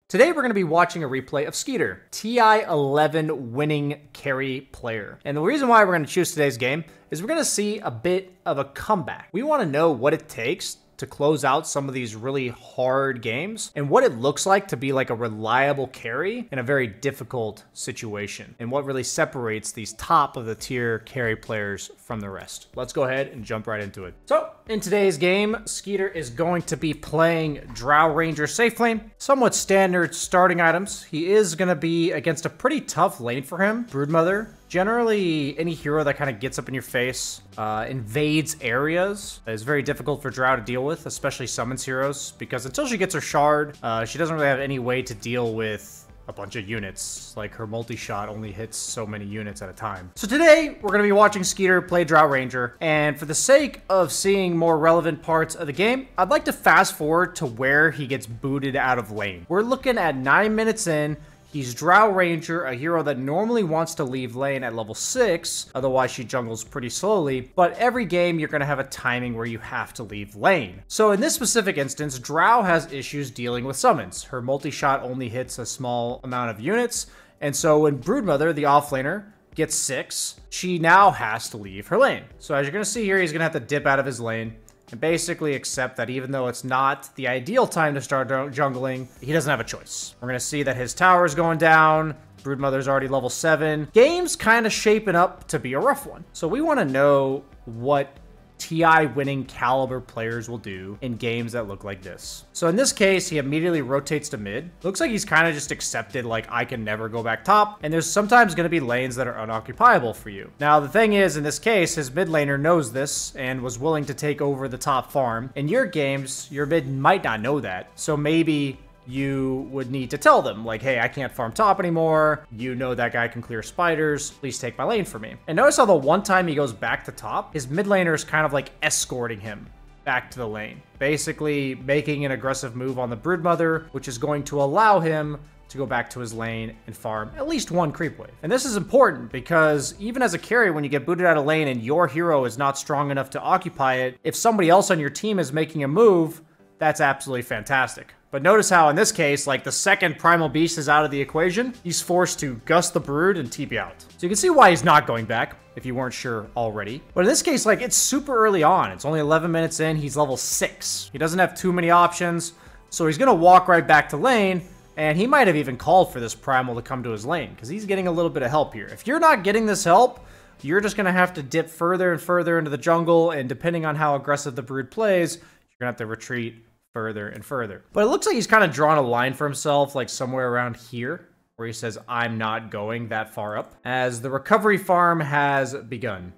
Today we're going to be watching a replay of Skeeter, TI-11 winning carry player. And the reason why we're going to choose today's game is we're going to see a bit of a comeback. We want to know what it takes to close out some of these really hard games and what it looks like to be like a reliable carry in a very difficult situation and what really separates these top of the tier carry players from the rest. Let's go ahead and jump right into it. So in today's game, Skeeter is going to be playing Drow Ranger Safe Lane, somewhat standard starting items. He is going to be against a pretty tough lane for him. Broodmother. Generally, any hero that kind of gets up in your face, invades areas, is very difficult for Drow to deal with, especially summons heroes, because until she gets her shard, she doesn't really have any way to deal with a bunch of units. Like, her multi-shot only hits so many units at a time. So today, we're going to be watching Skeeter play Drow Ranger, and for the sake of seeing more relevant parts of the game, I'd like to fast forward to where he gets booted out of lane. We're looking at 9 minutes in. He's Drow Ranger, a hero that normally wants to leave lane at level 6, otherwise she jungles pretty slowly, but every game you're going to have a timing where you have to leave lane. So in this specific instance, Drow has issues dealing with summons. Her multi-shot only hits a small amount of units, and so when Broodmother, the offlaner, gets 6, she now has to leave her lane. So as you're going to see here, he's going to have to dip out of his lane and basically accept that even though it's not the ideal time to start jungling, he doesn't have a choice. We're going to see that his tower is going down. Broodmother's already level 7. Game's kind of shaping up to be a rough one. So we want to know what TI winning caliber players will do in games that look like this. So in this case, he immediately rotates to mid. Looks like he's kind of just accepted, like, I can never go back top, and there's sometimes going to be lanes that are unoccupiable for you. Now, the thing is, in this case, his mid laner knows this and was willing to take over the top farm. In your games, your mid might not know that, so maybe you would need to tell them, like, hey, I can't farm top anymore. You know that guy can clear spiders. Please take my lane for me. And notice how the one time he goes back to top, his mid laner is kind of like escorting him back to the lane, basically making an aggressive move on the Broodmother, which is going to allow him to go back to his lane and farm at least one creep wave. And this is important because even as a carry, when you get booted out of lane and your hero is not strong enough to occupy it, if somebody else on your team is making a move, that's absolutely fantastic. But notice how in this case, like, the second Primal Beast is out of the equation, he's forced to gust the Brood and TP out. So you can see why he's not going back, if you weren't sure already. But in this case, like, it's super early on. It's only 11 minutes in, he's level 6. He doesn't have too many options, so he's gonna walk right back to lane, and he might have even called for this Primal to come to his lane, because he's getting a little bit of help here. If you're not getting this help, you're just gonna have to dip further and further into the jungle, and depending on how aggressive the Brood plays, you're gonna have to retreat further and further. But it looks like he's kind of drawn a line for himself, like somewhere around here, where he says, I'm not going that far up, as the recovery farm has begun.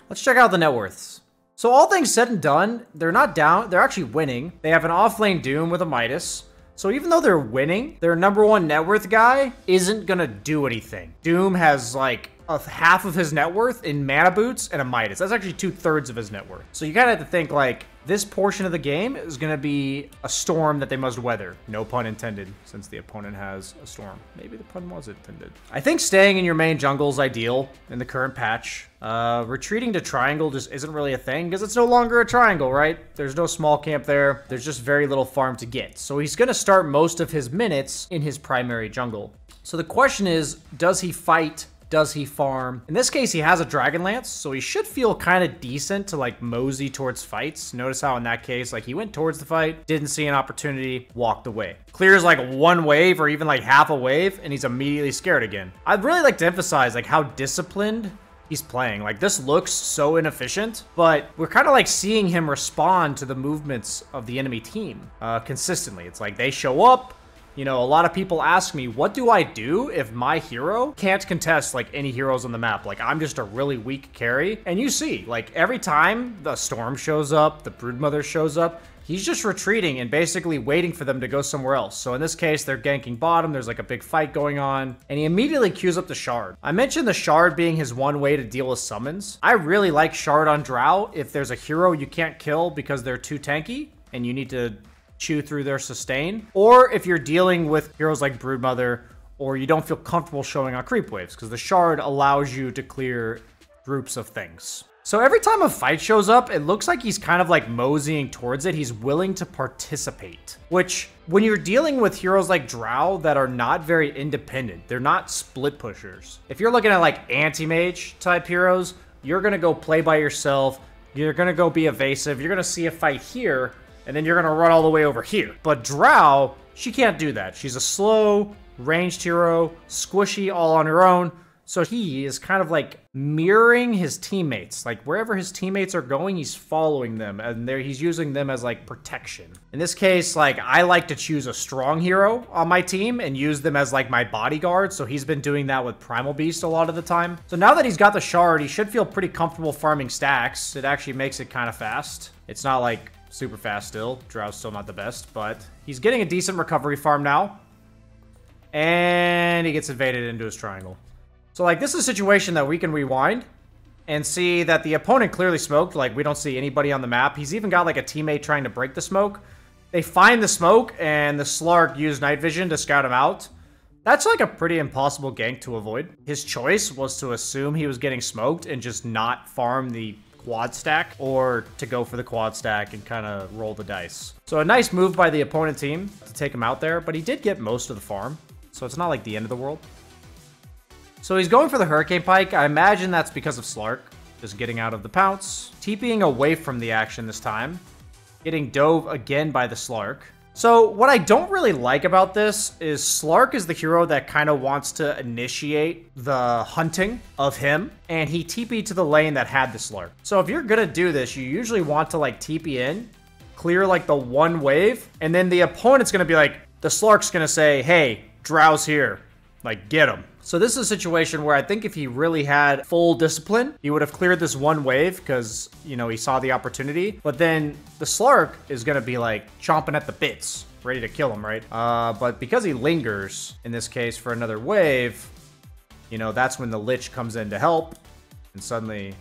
Let's check out the net worths. So all things said and done, they're not down, they're actually winning. They have an offlane Doom with a Midas. So even though they're winning, their #1 net worth guy isn't gonna do anything. Doom has like half of his net worth in mana boots and a Midas. That's actually 2/3 of his net worth. So you kind of have to think, like, this portion of the game is going to be a storm that they must weather. No pun intended, since the opponent has a storm. Maybe the pun was intended. I think staying in your main jungle is ideal in the current patch. Retreating to triangle just isn't really a thing, because it's no longer a triangle, right? There's no small camp there. There's just very little farm to get. So he's going to start most of his minutes in his primary jungle. So the question is, does he fight? Does he farm? In this case, he has a Dragonlance, so he should feel kind of decent to, like, mosey towards fights. Notice how in that case, like, he went towards the fight, didn't see an opportunity, walked away. Clears like one wave or even like half a wave, and he's immediately scared again. I'd really like to emphasize, like, how disciplined he's playing. Like, this looks so inefficient, but we're kind of like seeing him respond to the movements of the enemy team consistently. It's like they show up. You know, a lot of people ask me, what do I do if my hero can't contest, like, any heroes on the map? Like, I'm just a really weak carry. And you see, like, every time the Storm shows up, the Broodmother shows up, he's just retreating and basically waiting for them to go somewhere else. So in this case, they're ganking bottom. There's like a big fight going on, and he immediately queues up the Shard. I mentioned the Shard being his one way to deal with summons. I really like Shard on Drow if there's a hero you can't kill because they're too tanky and you need to chew through their sustain, or if you're dealing with heroes like Broodmother, or you don't feel comfortable showing on creep waves, because the Shard allows you to clear groups of things. So every time a fight shows up, it looks like he's kind of like moseying towards it. He's willing to participate, which when you're dealing with heroes like Drow that are not very independent, they're not split pushers. If you're looking at like anti-mage type heroes, you're going to go play by yourself. You're going to go be evasive. You're going to see a fight here, and then you're going to run all the way over here. But Drow, she can't do that. She's a slow, ranged hero, squishy, all on her own. So he is kind of like mirroring his teammates. Like wherever his teammates are going, he's following them, and he's using them as like protection. In this case, like I like to choose a strong hero on my team and use them as like my bodyguard. So he's been doing that with Primal Beast a lot of the time. So now that he's got the shard, he should feel pretty comfortable farming stacks. It actually makes it kind of fast. It's not like super fast still. Drow's still not the best, but he's getting a decent recovery farm now. And he gets invaded into his triangle. So, like, this is a situation that we can rewind and see that the opponent clearly smoked. Like, we don't see anybody on the map. He's even got, like, a teammate trying to break the smoke. They find the smoke, and the Slark used night vision to scout him out. That's, like, a pretty impossible gank to avoid. His choice was to assume he was getting smoked and just not farm the quad stack, or to go for the quad stack and kind of roll the dice. So, a nice move by the opponent team to take him out there, but he did get most of the farm. So, it's not, like, the end of the world. So he's going for the Hurricane Pike. I imagine that's because of Slark. Just getting out of the pounce. TPing away from the action this time. Getting dove again by the Slark. So what I don't really like about this is Slark is the hero that kind of wants to initiate the hunting of him. And he TP'd to the lane that had the Slark. So if you're going to do this, you usually want to like TP in. Clear like the one wave. And then the opponent's going to be like, the Slark's going to say, hey, Drow's here. Like, get him. So this is a situation where I think if he really had full discipline, he would have cleared this one wave because, you know, he saw the opportunity. But then the Slark is going to be like chomping at the bits, ready to kill him, right? But because he lingers, in this case, for another wave, you know, that's when the Lich comes in to help. And suddenly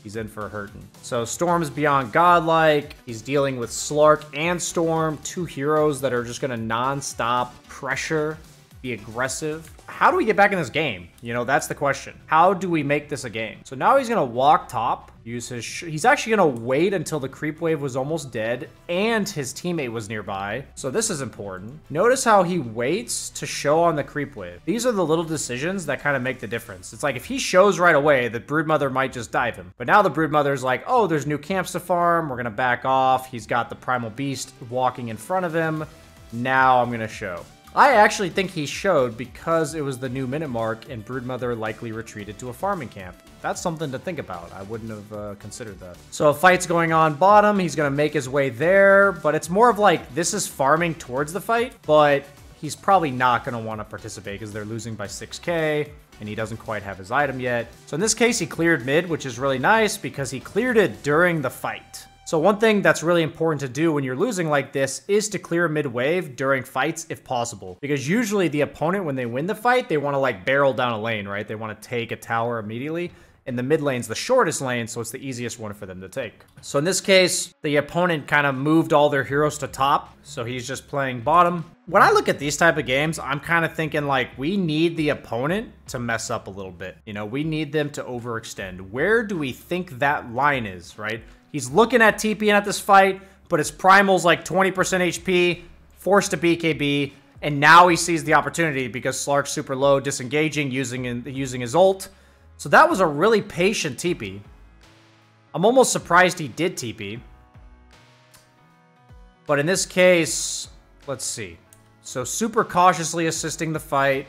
he's in for a hurting. So Storm's beyond godlike. He's dealing with Slark and Storm, two heroes that are just going to non-stop pressure, be aggressive. How do we get back in this game? You know, that's the question. How do we make this a game? So now he's going to walk top, use his... He's actually going to wait until the creep wave was almost dead and his teammate was nearby. So this is important. Notice how he waits to show on the creep wave. These are the little decisions that kind of make the difference. It's like if he shows right away, the Broodmother might just dive him. But now the Broodmother's like, oh, there's new camps to farm. We're going to back off. He's got the Primal Beast walking in front of him. Now I'm going to show. I actually think he showed because it was the new minute mark and Broodmother likely retreated to a farming camp. That's something to think about. I wouldn't have considered that. So a fight's going on bottom. He's going to make his way there, but it's more of like this is farming towards the fight, but he's probably not going to want to participate because they're losing by 6k and he doesn't quite have his item yet. So in this case, he cleared mid, which is really nice because he cleared it during the fight. So one thing that's really important to do when you're losing like this is to clear mid-wave during fights if possible. Because usually the opponent, when they win the fight, they want to like barrel down a lane, right? They want to take a tower immediately. And the mid lane's the shortest lane, so it's the easiest one for them to take. So in this case, the opponent kind of moved all their heroes to top. So he's just playing bottom. When I look at these type of games, I'm kind of thinking like we need the opponent to mess up a little bit. You know, we need them to overextend. Where do we think that line is, right? He's looking at TPing at this fight, but his Primal's like 20% HP, forced to BKB, and now he sees the opportunity because Slark's super low, disengaging, using his ult. So that was a really patient TP. I'm almost surprised he did TP. But in this case, let's see. So super cautiously assisting the fight.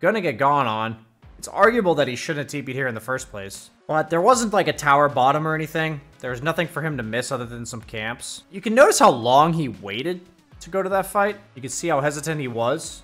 Gonna get gone on. It's arguable that he shouldn't have TP'd here in the first place. But there wasn't like a tower bottom or anything. There was nothing for him to miss other than some camps. You can notice how long he waited to go to that fight. You can see how hesitant he was.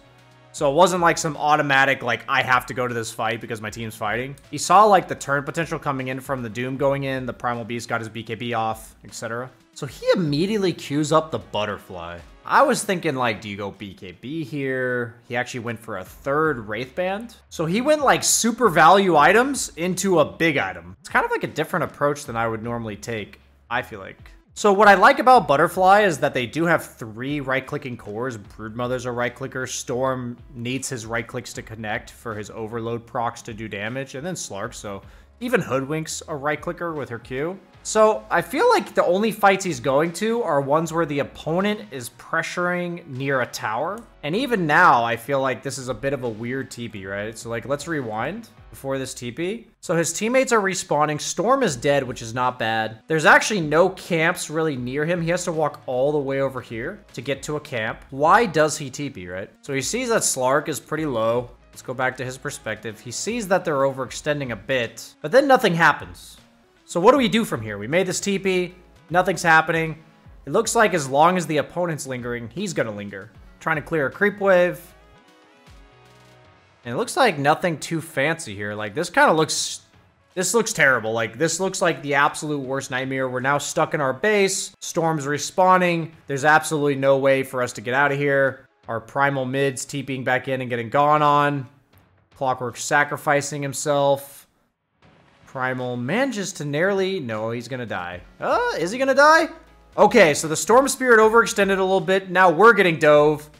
So it wasn't like some automatic, like, I have to go to this fight because my team's fighting. He saw like the turn potential coming in from the Doom going in. The Primal Beast got his BKB off, etc. So he immediately queues up the Butterfly. I was thinking like, do you go BKB here? He actually went for a third Wraith Band. So he went like super value items into a big item. It's kind of like a different approach than I would normally take, I feel like. So what I like about Butterfly is that they do have 3 right-clicking cores. Broodmother's a right-clicker. Storm needs his right-clicks to connect for his Overload procs to do damage. And then Slark, so Even Hoodwink's a right clicker with her Q. So I feel like the only fights he's going to are ones where the opponent is pressuring near a tower. And even now, I feel like this is a bit of a weird TP, right? So like, let's rewind before this TP. So his teammates are respawning. Storm is dead, which is not bad. There's actually no camps really near him. He has to walk all the way over here to get to a camp. Why does he TP, right? So he sees that Slark is pretty low. Let's go back to his perspective. He sees that they're overextending a bit, but then nothing happens. So what do we do from here? We made this TP, nothing's happening. It looks like as long as the opponent's lingering, he's gonna linger. Trying to clear a creep wave. And it looks like nothing too fancy here. Like this kind of looks, this looks terrible. Like this looks like the absolute worst nightmare. We're now stuck in our base. Storm's respawning. There's absolutely no way for us to get out of here. Our primal mid's TPing back in and getting gone on. Clockwork sacrificing himself. Primal manages to narrowly... No, he's gonna die. Is he gonna die? Okay, so the Storm Spirit overextended a little bit. Now we're getting dove.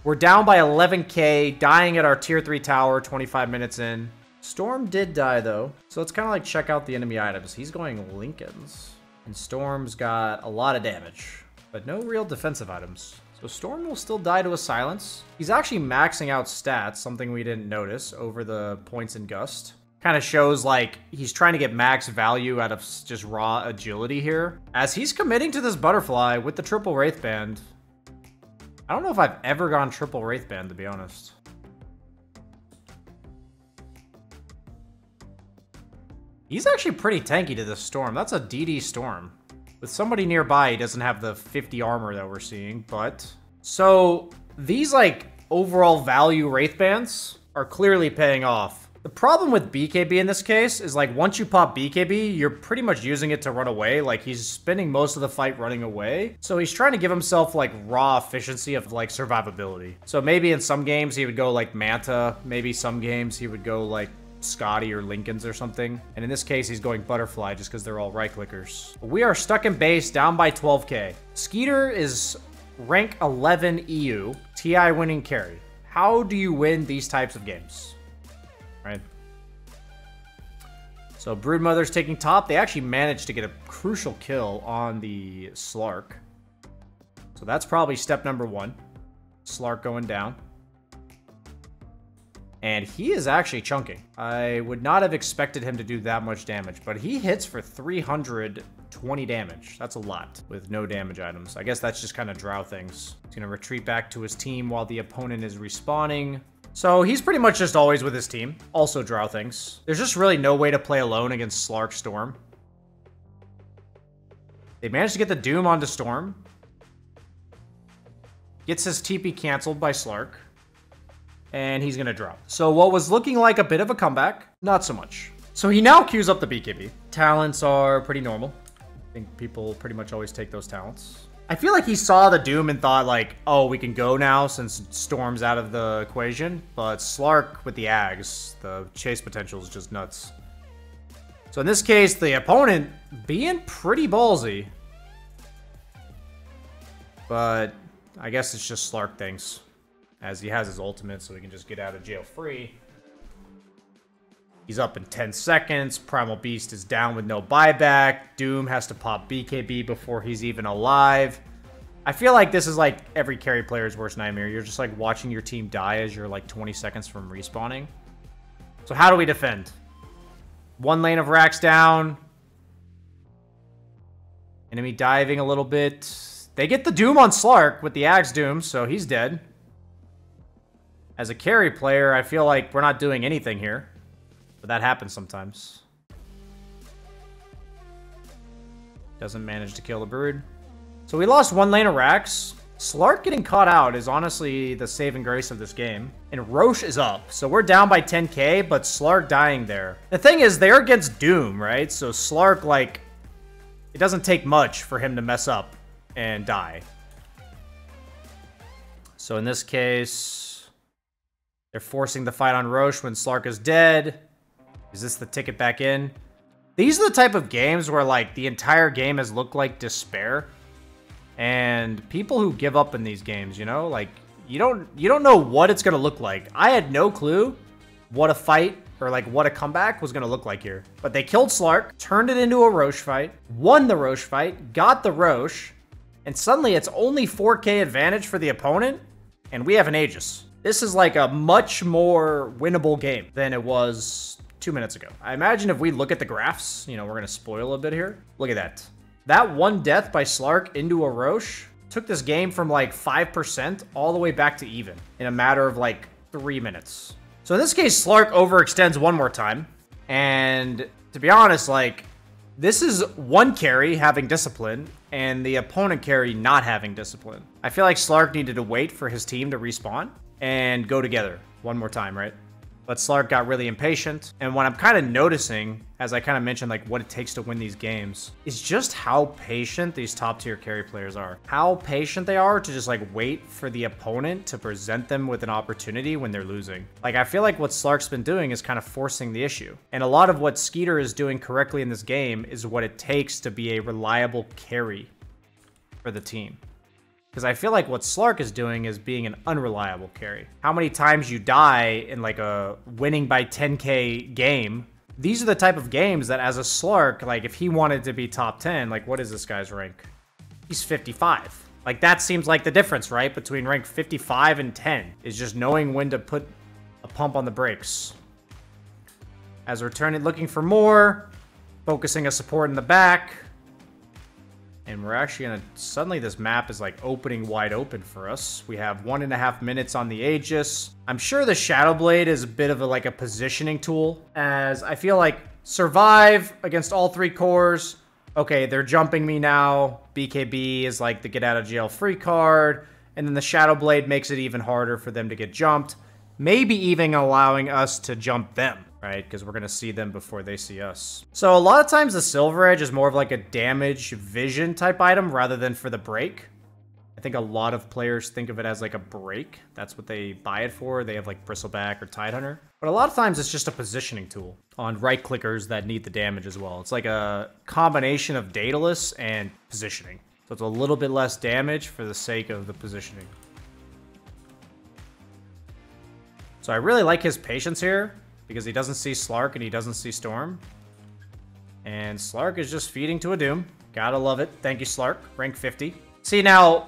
We're down by 11k, dying at our tier 3 tower 25 minutes in. Storm did die, though. So let's kind of like check out the enemy items. He's going Lincolns. And Storm's got a lot of damage, but no real defensive items. So Storm will still die to a silence. He's actually maxing out stats, something we didn't notice, over the points in Gust. Kind of shows like he's trying to get max value out of just raw agility here. As he's committing to this butterfly with the triple Wraith Band. I don't know if I've ever gone triple Wraith Band, to be honest. He's actually pretty tanky to this Storm. That's a DD Storm. With somebody nearby, he doesn't have the 50 armor that we're seeing, but... So, these like overall value Wraith Bands are clearly paying off. The problem with BKB in this case is like once you pop BKB, you're pretty much using it to run away. Like he's spending most of the fight running away. So he's trying to give himself like raw efficiency of like survivability. So maybe in some games he would go like Manta. Maybe some games he would go like Scotty or Lincoln's or something. And in this case, he's going Butterfly just because they're all right clickers. We are stuck in base, down by 12k. Skeeter is rank 11 EU, TI winning carry. How do you win these types of games? Right. So Broodmother's taking top. They actually managed to get a crucial kill on the Slark. So that's probably step number 1. Slark going down. And he is actually chunking. I would not have expected him to do that much damage, but he hits for 320 damage. That's a lot with no damage items. I guess that's just kind of drow things. He's gonna retreat back to his team while the opponent is respawning. So he's pretty much just always with his team. Also drow things. There's just really no way to play alone against Slark Storm. They managed to get the Doom onto Storm. Gets his TP canceled by Slark. And he's gonna drop. So what was looking like a bit of a comeback, not so much. So he now queues up the BKB. Talents are pretty normal. I think people pretty much always take those talents. I feel like he saw the Doom and thought like, oh, we can go now since Storm's out of the equation. But Slark with the Ags, the chase potential is just nuts. So in this case, the opponent being pretty ballsy. But I guess it's just Slark things. As he has his ultimate, so he can just get out of jail free. He's up in 10 seconds. Primal Beast is down with no buyback. Doom has to pop BKB before he's even alive. I feel like this is like every carry player's worst nightmare. You're just like watching your team die as you're like 20 seconds from respawning. So how do we defend? One lane of racks down. Enemy diving a little bit. They get the Doom on Slark with the Axe Doom, so he's dead. As a carry player, I feel like we're not doing anything here. But that happens sometimes. Doesn't manage to kill the Brood. So we lost one lane of racks. Slark getting caught out is honestly the saving grace of this game. And Roche is up. So we're down by 10k, but Slark dying there. The thing is, they're against Doom, right? So Slark, like, it doesn't take much for him to mess up and die. So in this case, they're forcing the fight on Roche when Slark is dead. Is this the ticket back in? These are the type of games where, like, the entire game has looked like despair. And people who give up in these games, you know? Like, you don't know what it's going to look like. I had no clue what a fight or like what a comeback was going to look like here. But they killed Slark, turned it into a Roche fight, won the Roche fight, got the Roche, and suddenly it's only 4K advantage for the opponent, and we have an Aegis. This is like a much more winnable game than it was 2 minutes ago. I imagine if we look at the graphs, you know, we're going to spoil a bit here. Look at that. That one death by Slark into a Roche took this game from like 5% all the way back to even in a matter of like 3 minutes. So in this case, Slark overextends one more time. And to be honest, like, this is one carry having discipline and the opponent carry not having discipline. I feel like Slark needed to wait for his team to respawn and go together one more time, right? But Slark got really impatient. And what I'm kind of noticing, as I kind of mentioned, like what it takes to win these games, is just how patient these top tier carry players are. How patient they are to just like wait for the opponent to present them with an opportunity when they're losing. Like, I feel like what Slark's been doing is kind of forcing the issue. And a lot of what Skeeter is doing correctly in this game is what it takes to be a reliable carry for the team. Because I feel like what Slark is doing is being an unreliable carry. How many times you die in like a winning by 10K game. These are the type of games that as a Slark, like if he wanted to be top 10, like what is this guy's rank? He's 55. Like that seems like the difference, right? Between rank 55 and 10 is just knowing when to put a pump on the brakes. As we're looking for more, focusing a support in the back. And we're actually gonna, suddenly this map is like opening wide open for us. We have 1.5 minutes on the Aegis. I'm sure the Shadow Blade is a bit of like a positioning tool, as I feel like survive against all 3 cores. Okay, they're jumping me now. BKB is like the get out of jail free card. And then the Shadow Blade makes it even harder for them to get jumped. Maybe even allowing us to jump them, right? Because we're going to see them before they see us. So a lot of times the Silver Edge is more of like a damage vision type item rather than for the break. I think a lot of players think of it as like a break. That's what they buy it for. They have like Bristleback or Tidehunter. But a lot of times it's just a positioning tool on right clickers that need the damage as well. It's like a combination of Daedalus and positioning. So it's a little bit less damage for the sake of the positioning. So I really like his patience here, because he doesn't see Slark and he doesn't see Storm. And Slark is just feeding to a Doom. Gotta love it. Thank you, Slark. Rank 50. See, now,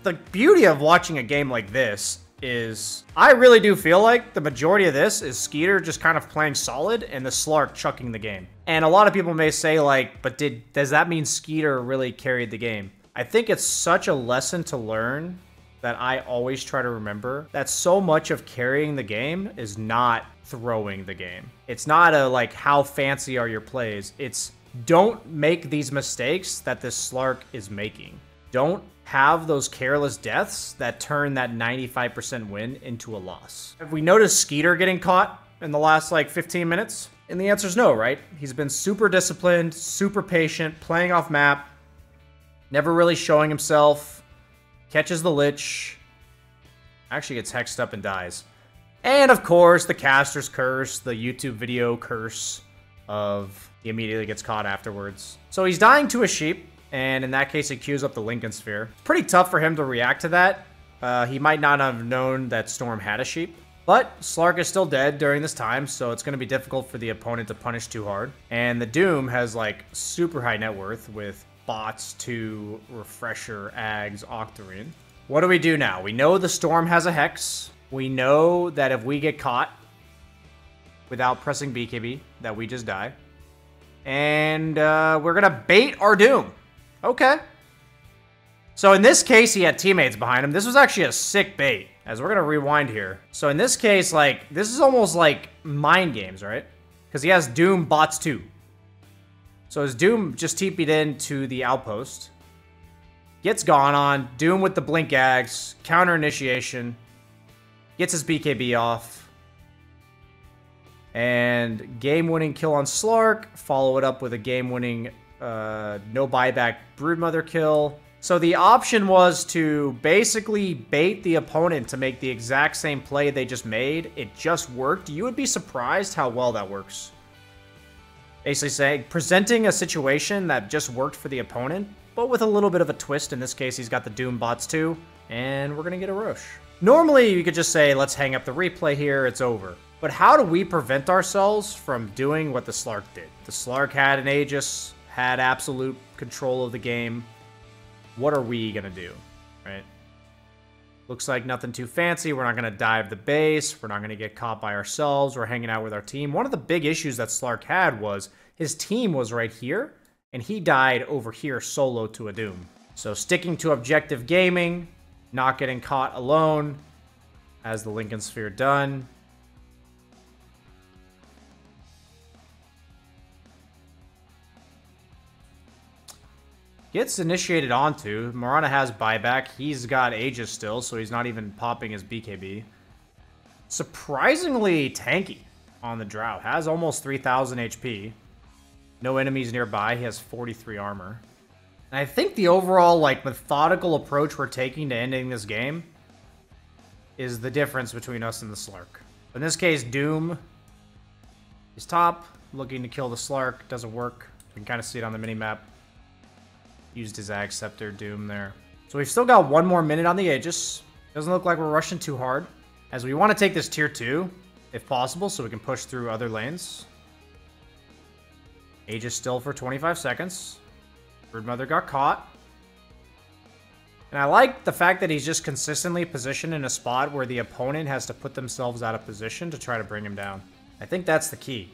the beauty of watching a game like this is I really do feel like the majority of this is Skeeter just kind of playing solid and the Slark chucking the game. And a lot of people may say, like, but does that mean Skeeter really carried the game? I think it's such a lesson to learn that I always try to remember that so much of carrying the game is not throwing the game. It's not a like how fancy are your plays. It's don't make these mistakes that this Slark is making. Don't have those careless deaths that turn that 95% win into a loss. Have we noticed Skeeter getting caught in the last like 15 minutes? And the answer is no, right? He's been super disciplined, super patient, playing off map, never really showing himself. Catches the Lich, actually gets hexed up and dies. And of course, the caster's curse, the YouTube video curse of he immediately gets caught afterwards. So he's dying to a sheep, and in that case, he queues up the Lincoln Sphere. It's pretty tough for him to react to that. He might not have known that Storm had a sheep. But Slark is still dead during this time, so it's going to be difficult for the opponent to punish too hard. And the Doom has like super high net worth with bots to Refresher, Ags, Octarine. What do we do now? We know the Storm has a Hex. We know that if we get caught without pressing BKB, that we just die. And we're going to bait our Doom. Okay. So in this case, he had teammates behind him. This was actually a sick bait, as we're going to rewind here. So in this case, like, this is almost like mind games, right? Because he has Doom bots too. So his Doom just TP'd into the outpost. Gets gone on. Doom with the blink Ags. Counter initiation. Gets his BKB off. And game-winning kill on Slark. Follow it up with a game-winning no buyback Broodmother kill. So the option was to basically bait the opponent to make the exact same play they just made. It just worked. You would be surprised how well that works. Basically saying, presenting a situation that just worked for the opponent, but with a little bit of a twist. In this case, he's got the Doom bots too, and we're going to get a Roche. Normally, you could just say, let's hang up the replay here, it's over. But how do we prevent ourselves from doing what the Slark did? The Slark had an Aegis, had absolute control of the game. What are we going to do, right? Looks like nothing too fancy. We're not going to dive the base. We're not going to get caught by ourselves. We're hanging out with our team. One of the big issues that Slark had was his team was right here, and he died over here solo to a Doom. So sticking to objective gaming, not getting caught alone, has the Lincoln Sphere done. Gets initiated onto. Mirana has buyback. He's got Aegis still, so he's not even popping his BKB. Surprisingly tanky on the Drought. Has almost 3,000 HP. No enemies nearby. He has 43 armor. And I think the overall, like, methodical approach we're taking to ending this game is the difference between us and the Slark. In this case, Doom is top, looking to kill the Slark. Doesn't work. You can kind of see it on the minimap. Used his Ag Scepter, Doom there. So we've still got 1 more minute on the Aegis. Doesn't look like we're rushing too hard, as we want to take this tier 2, if possible, so we can push through other lanes. Aegis still for 25 seconds. Broodmother got caught. And I like the fact that he's just consistently positioned in a spot where the opponent has to put themselves out of position to try to bring him down. I think that's the key.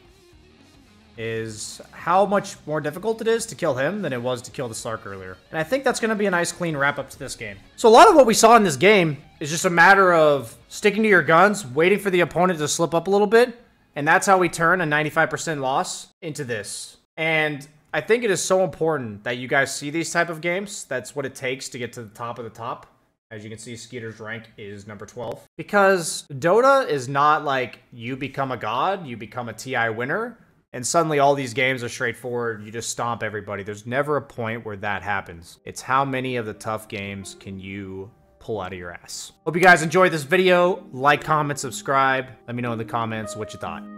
Is how much more difficult it is to kill him than it was to kill the Slark earlier. And I think that's going to be a nice clean wrap up to this game. So a lot of what we saw in this game is just a matter of sticking to your guns, waiting for the opponent to slip up a little bit, and that's how we turn a 95% loss into this. And I think it is so important that you guys see these type of games. That's what it takes to get to the top of the top. As you can see, Skeeter's rank is number 12. Because Dota is not like you become a god, you become a TI winner, and suddenly all these games are straightforward. You just stomp everybody. There's never a point where that happens. It's how many of the tough games can you pull out of your ass. Hope you guys enjoyed this video. Like, comment, subscribe. Let me know in the comments what you thought.